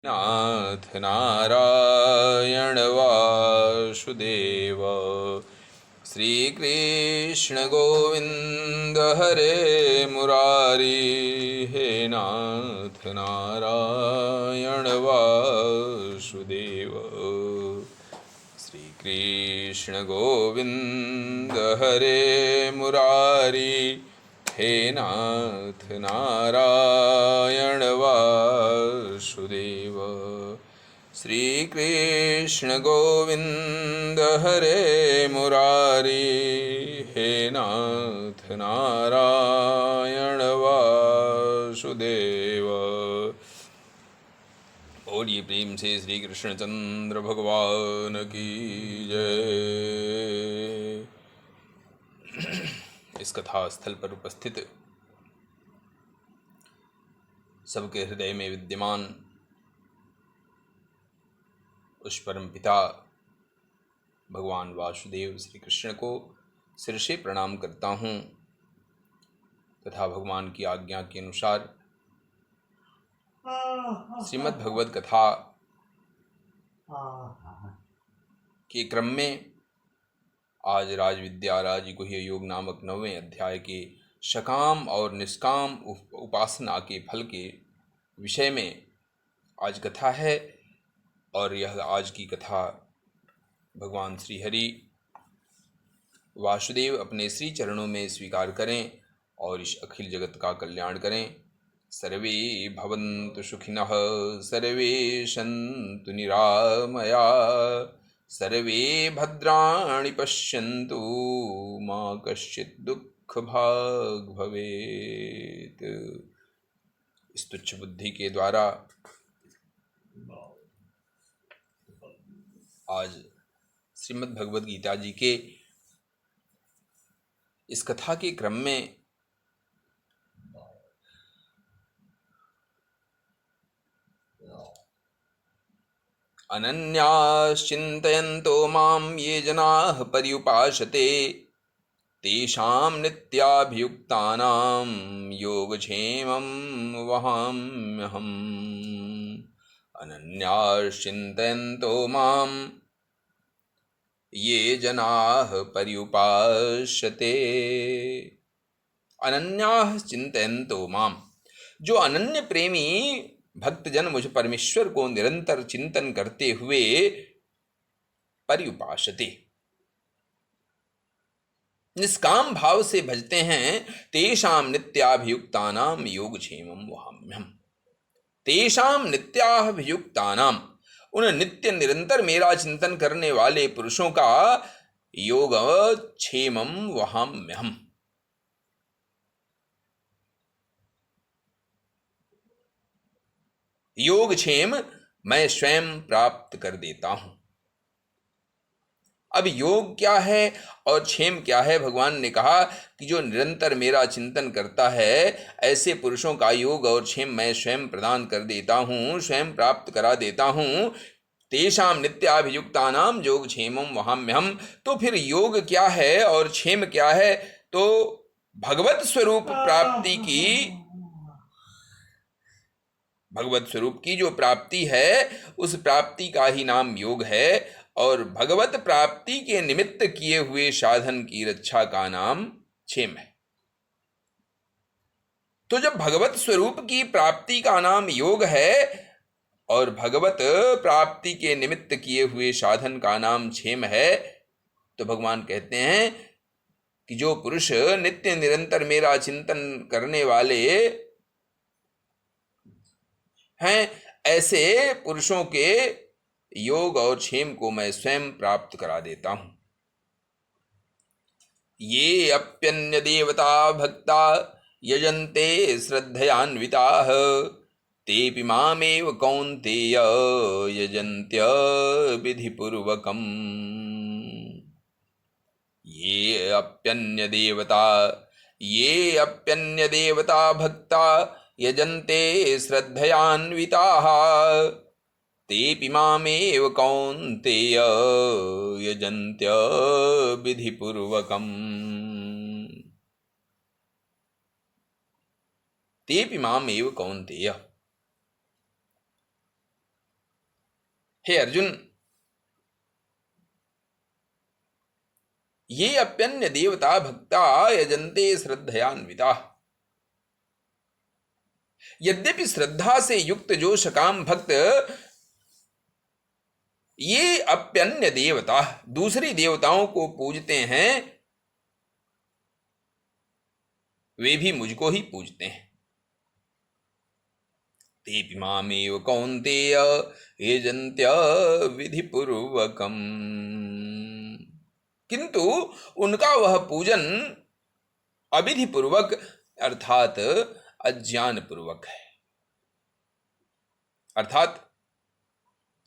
नाथ नारायण वासुदेव। श्रीकृष्ण गोविंद हरे मुरारी। हे नाथ नारायण वासुदेव। श्रीकृष्ण गोविंद हरे मुरारी। हे नाथ नारायण वासुदेव। श्रीकृष्ण गोविंद हरे मुरारी। हे नाथ नारायण वासुदेव। बोलिए प्रेम से श्री कृष्णचंद्र भगवान की जय। इस कथा स्थल पर उपस्थित सबके हृदय में विद्यमान उस परम पिता भगवान वासुदेव श्री कृष्ण को सिर से प्रणाम करता हूँ तथा भगवान की आज्ञा के अनुसार श्रीमद् भगवद कथा के क्रम में आज राजविद्या राजगुह्य योग नामक 9वें अध्याय के सकाम और निष्काम उपासना के फल के विषय में आज कथा है। और यह आज की कथा भगवान श्री हरि वासुदेव अपने श्री चरणों में स्वीकार करें और इस अखिल जगत का कल्याण करें। सर्वे भवन्तु सुखिनः, सर्वे सन्तु निरामया, सर्वे भद्राणि पश्यन्तु, मा कश्चित् दुःखभाग् भवेत्। इस तुच्छ बुद्धि के द्वारा आज श्रीमद् भगवद गीता जी के इस कथा के क्रम में अनन्याश्चिन्तयन्तो मां ये जनाः पर्युपासते तेषां नित्याभियुक्तानां योगक्षेमं वहाम्यहम्। अनन्याश्चिन्तयन्तो मां ये जनाः पर्युपासते। अनन्याः चिन्तयन्तो मां, जो अनन्य प्रेमी भक्तजन मुझ परमेश्वर को निरंतर चिंतन करते हुए पर्युपासते, निष्काम भाव से भजते हैं, तेषाम नित्याभियुक्तानाम योगक्षेमं वहाम्यहम्। तेषाम नित्याभियुक्तानाम, उन नित्य निरंतर मेरा चिंतन करने वाले पुरुषों का योगक्षेमं वहाम्यहम्। योगक्षेम मैं स्वयं प्राप्त कर देता हूं। अब योग क्या है और क्षेम क्या है? भगवान ने कहा कि जो निरंतर मेरा चिंतन करता है ऐसे पुरुषों का योग और क्षेम मैं स्वयं प्रदान कर देता हूं, स्वयं प्राप्त करा देता हूं। तेषाम नित्याभियुक्तानाम योगक्षेमं वहाम्यहम्। तो फिर योग क्या है और क्षेम क्या है? तो भगवत स्वरूप प्राप्ति की, भगवत स्वरूप की जो प्राप्ति है उस प्राप्ति का ही नाम योग है, और भगवत प्राप्ति के निमित्त किए हुए साधन की रक्षा का नाम क्षेम है। तो जब भगवत स्वरूप की प्राप्ति का नाम योग है और भगवत प्राप्ति के निमित्त किए हुए साधन का नाम क्षेम है, तो भगवान कहते हैं कि जो पुरुष नित्य निरंतर मेरा चिंतन करने वाले हैं, ऐसे पुरुषों के योग और क्षेम को मैं स्वयं प्राप्त करा देता हूं। ये अप्यन्य देवता भक्ता यजन्ते श्रद्धयान्विताः तेऽपि मामेव कौन्तेय यजन्त्य विधिपूर्वकम्। ये अप्यन्य देवता भक्ता यजन्ते श्रद्धयान्विताः तेऽपि मामेव कौन्तेय यजन्त्य विधिपूर्वकम्। तेऽपि मामेव कौन्तेय। हे अर्जुन, ये अप्यन्य देवता भक्ता यजन्ते श्रद्धयान्विता। यद्यपि श्रद्धा से युक्त जो सकाम भक्त ये अप्यन्य देवता दूसरी देवताओं को पूजते हैं, वे भी मुझको ही पूजते हैं। तेपि मामेव कौन्तेय यजन्त्य विधिपूर्वकम्, किंतु उनका वह पूजन अविधि पूर्वक अर्थात अज्ञान पूर्वक है। अर्थात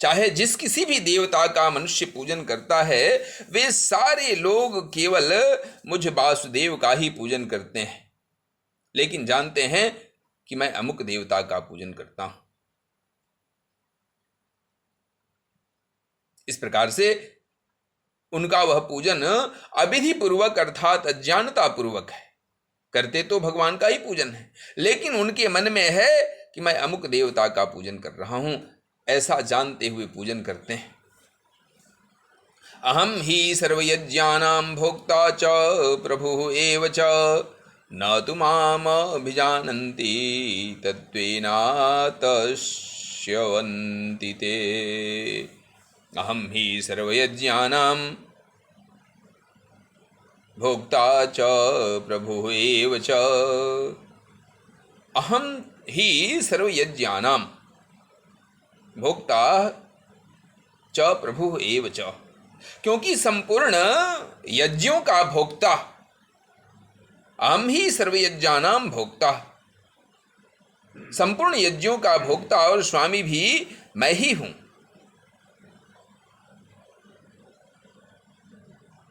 चाहे जिस किसी भी देवता का मनुष्य पूजन करता है, वे सारे लोग केवल मुझ वासुदेव का ही पूजन करते हैं, लेकिन जानते हैं कि मैं अमुक देवता का पूजन करता हूं। इस प्रकार से उनका वह पूजन अविधि पूर्वक अर्थात अज्ञानता पूर्वक है। करते तो भगवान का ही पूजन है, लेकिन उनके मन में है कि मैं अमुक देवता का पूजन कर रहा हूं, ऐसा जानते हुए पूजन करते हैं। अहम ही सर्वयज्ञानां भोक्ता च प्रभुः एव च न तु माम अभिजानन्ति तत्त्वेनातश्यवन्ति ते। अहम ही सर्वयज्ञानां भोक्ता च प्रभुः एव च। अहम ही सर्वयज्ञानां भोक्ता च प्रभुः एव च, क्योंकि संपूर्ण यज्ञों का भोक्ता, अहम ही सर्वयज्ञानां भोक्ता, संपूर्ण यज्ञों का भोक्ता और स्वामी भी मैं ही हूं।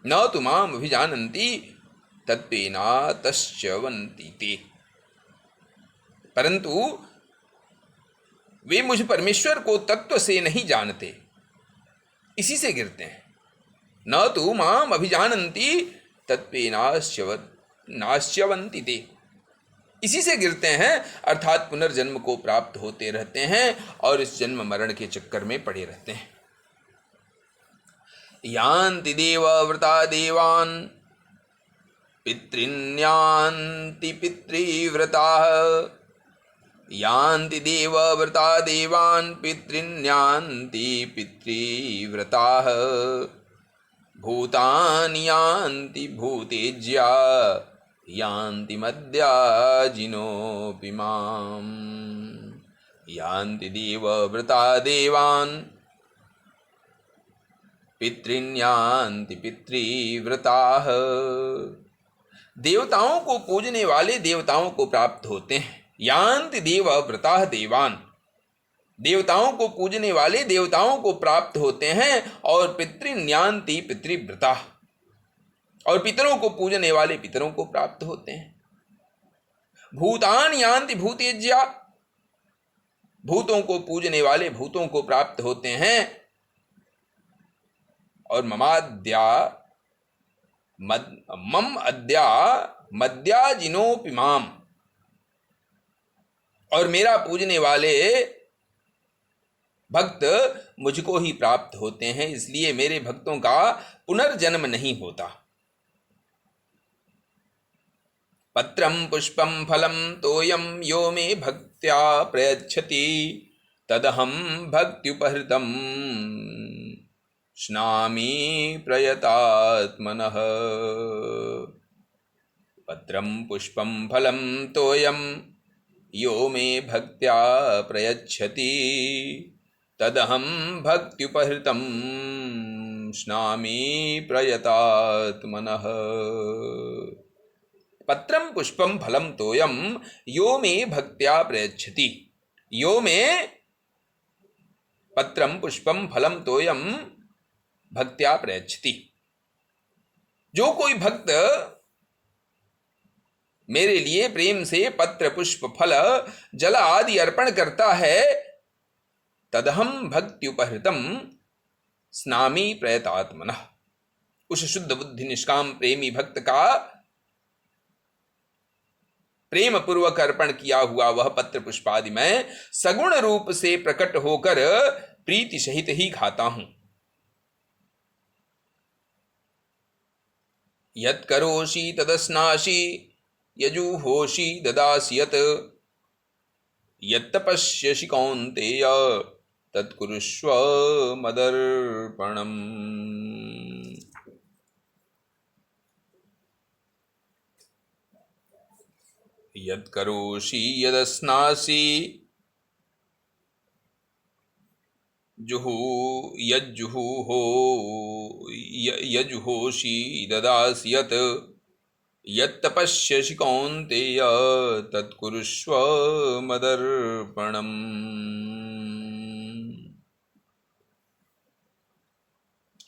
न तु माम अभिजानन्ति तत्त्वेनातश्च्यवन्ति ते, परंतु वे मुझ परमेश्वर को तत्व से नहीं जानते, इसी से गिरते हैं। न तु माम अभिजानन्ति तत्त्वेनाश्च्यवन्ति ते, इसी से गिरते हैं, अर्थात पुनर्जन्म को प्राप्त होते रहते हैं और इस जन्म मरण के चक्कर में पड़े रहते हैं। यान्ति देवव्रता देवान् पितॄन्यान्ति पितृव्रताः, यान्ति देवव्रता देवान् पितॄन्यान्ति पितृव्रताः, भूतानि यान्ति भूतेज्या यान्ति मद्याजिनोऽपि माम्। यान्ति देवव्रता देवान् पितॄन्यान्ति पितृव्रताः। देवताओं को पूजने वाले देवताओं को प्राप्त होते हैं। यान्ति देवव्रताः देवान्, देवताओं को पूजने वाले देवताओं को प्राप्त होते हैं, और पितृन्यान्ति पितृव्रताः, और पितरों को पूजने वाले पितरों को प्राप्त होते हैं। भूतानि यान्ति भूतेज्या, भूतों को पूजने वाले भूतों को प्राप्त होते हैं, और मम अद्या मद्याजिनोऽपि माम्, और मेरा पूजने वाले भक्त मुझको ही प्राप्त होते हैं, इसलिए मेरे भक्तों का पुनर्जन्म नहीं होता। पत्रं पुष्पं फलं तोयं यो मे भक्त्या प्रयच्छति तदहं भक्त्युपहृतं स्नामि प्रयतात्मनः। पत्रं पुष्पं फलं तोयं यो मे भक्त्या प्रयच्छति तदहं भक्त्युपहृतं स्नामि प्रयतात्मनः। पत्रं पुष्पं फलं तोयं यो मे भक्त्या प्रयच्छति, यो मे पत्रं पुष्पं फलं तोयं भक्त्या प्रयच्छति, जो कोई भक्त मेरे लिए प्रेम से पत्र पुष्प फल जल आदि अर्पण करता है, तदहं भक्त्युपहृतं स्नामि प्रयतात्मनः। उस शुद्ध बुद्धि निष्काम प्रेमी भक्त का प्रेम पूर्वक अर्पण किया हुआ वह पत्र पुष्पादि में सगुण रूप से प्रकट होकर प्रीति सहित ही खाता हूं। यत् करोषि तदस्नासि यजुहोषि ददासि यत् यत्तपस्यसि कौन्तेय तत्कुरुष्व मदर्पणम्। यत् करोषि यदस्नासि यजुहोषि ददासि यत् यत्तपस्यसि कौन्तेय तत्कुरुष्व मदर्पणम्।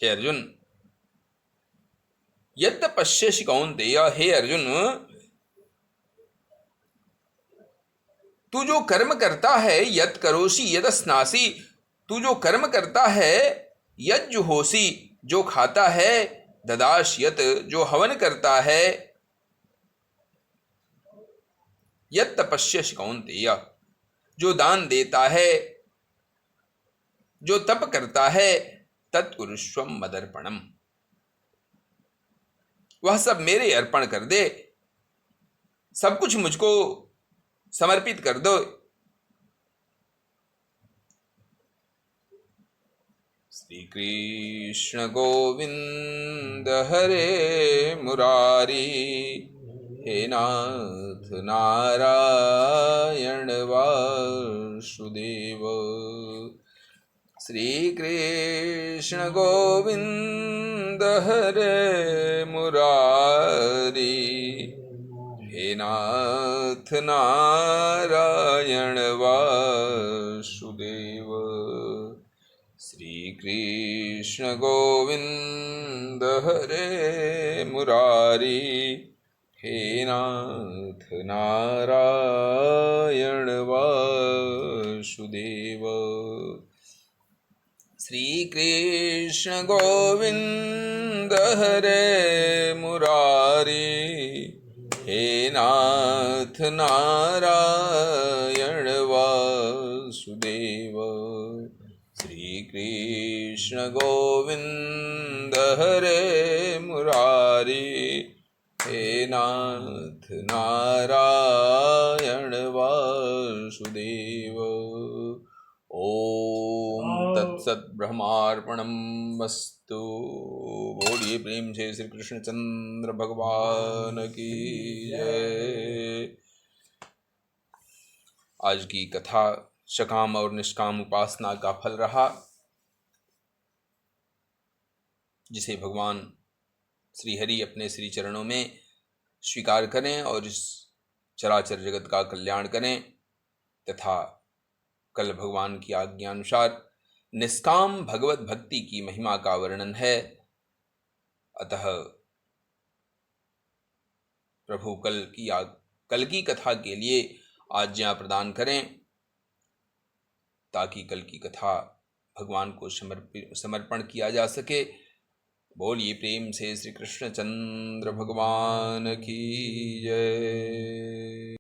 हे अर्जुन, यत्तपस्यसि कौन्तेय, हे अर्जुन, तू जो कर्म करता है, यत् करोषि यदस्नासि, तू जो कर्म करता है, यज्जुहोषि जो खाता है, ददासि यत् जो हवन करता है, यत् तपस्यसि कौन्तेय जो दान देता है, जो तप करता है, तत्कुरुष्व मदर्पणम् वह सब मेरे अर्पण कर दे, सब कुछ मुझको समर्पित कर दो। श्री कृष्ण गोविंद हरे मुरारी, हे नाथ नारायण वासुदेव। श्री कृष्ण गोविंद हरे मुरारी, हे नाथ नारायण वासुदेव। श्री कृष्ण गोविंद हरे मुरारी, हे नाथ नारायण वासुदेव। श्री कृष्ण गोविंद हरे मुरारी, हे नाथ नारायण वासुदेव। श्री कृष्ण गोविंद हरे मुरारी, हे नाथ नारायण वासुदेव। ओम तत्सत ब्रह्मार्पणमस्तु। बोलिए प्रेम से श्री कृष्णचंद्र भगवान की जय। आज की कथा सकाम और निष्काम उपासना का फल रहा, जिसे भगवान श्री हरि अपने श्री चरणों में स्वीकार करें और इस चराचर जगत का कल्याण करें। तथा कल भगवान की आज्ञानुसार निष्काम भगवत भक्ति की महिमा का वर्णन है। अतः प्रभु कल की कथा के लिए आज्ञा प्रदान करें, ताकि कल की कथा भगवान को समर्पण किया जा सके। बोलिए प्रेम से श्री कृष्णचंद्र भगवान की जय।